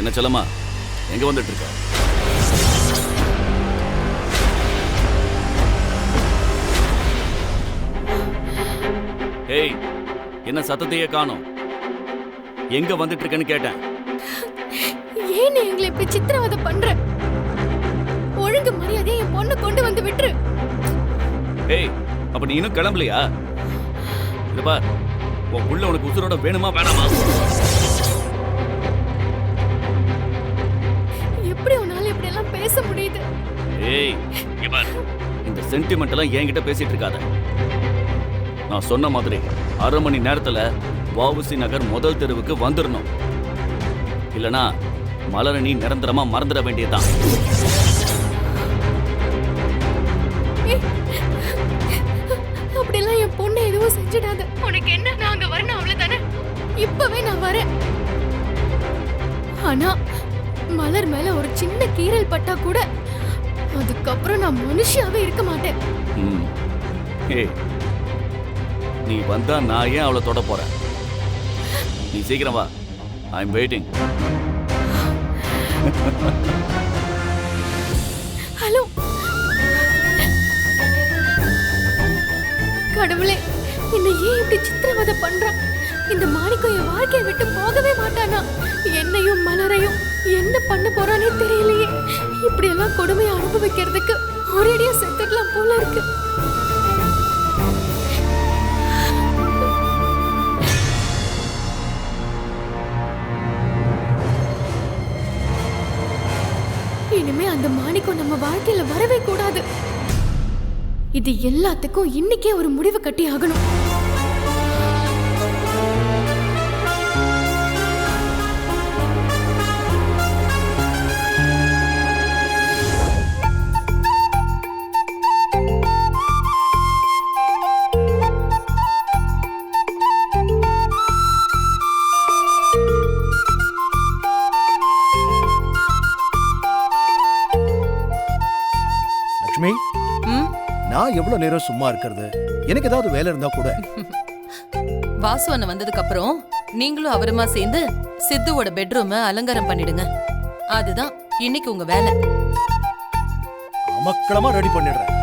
என்ன செல்லம்மா, எங்க வந்துட்டு இருக்க? ஏய், என்ன சத்தத்தையே காணோம்? எங்க வந்துட்டு இருக்கேன்னு கேட்டேன். ஏன் எங்களை இப்படி சித்திரவதை பண்ற? ஒழுங்கு மரியாதையை என் பொண்ணு கொண்டு வந்து விட்டுரு. ஏய், அப்ப நீ இன்னும் கிளம்பலையா? இத பார், உன் புள்ள உனக்கு உசுரோட வேணுமா வேணாமா? எப்படி உன்னால இப்படி எல்லாம் பேச முடியுது? ஏய், இங்க பார், இந்த சென்டிமெண்ட் எல்லாம் என்கிட்ட பேசிட்டு இருக்காத. நான் சொன்ன மாதிரி 1/2 மணி நேரத்துல வஉசி நகர் முதல் தெருவுக்கு வந்துடணும். இல்லனா மலரை நீ நிரந்தரமா மறந்துட வேண்டியதுதான். அப்படிலாம் என் பொண்ணு எதுவும் செஞ்சிடாத. உனக்கு என்ன, நான் அங்க வரணும் அவ்வளவுதானே? இப்பவே நான் வரேன். ஆனா மலர் மேல ஒரு சின்ன கீறல் பட்டா கூட அதுக்கப்புறம் நான் மனுஷியாவே இருக்க மாட்டேன். ஏய், நீ வந்தா நான் ஏன் அவளை தொட போறேன்? நீ சீக்கிரம் வா. ஐ அம் வெயிட்டிங். ஹலோ கடவுளே, என்னை ஏன் இப்படி சித்திரவதை பண்றான்? இந்த மாணிக்கம் என் வாழ்க்கையை விட்டு போகவே மாட்டானா? என்னையும் மலரையும் என்ன பண்ண போறானே தெரியலையே. இப்படி எல்லாம் கொடுமையை அனுபவிக்கிறதுக்கு ஒரேடியா செத்துடலாம் போல இருக்கு. இனிமே அந்த மாணிக்கம் நம்ம வாழ்க்கையில வரவே கூடாது. இது எல்லாத்துக்கும் இன்னைக்கே ஒரு முடிவு கட்டி ஆகணும். லட்சுமி, நான் எவ்வளவு நேரம் சும்மா இருக்கிறது? எனக்கு ஏதாவது வேலை இருந்தா கூட. வாசு அண்ணன் வந்ததுக்கு அப்புறம் நீங்களும் அவருமா சேர்ந்து சித்துவோட பெட்ரூம அலங்காரம் பண்ணிடுங்க. அதுதான் இன்னைக்கு உங்க வேலை. அமக்களமா ரெடி பண்ணிடுறேன்.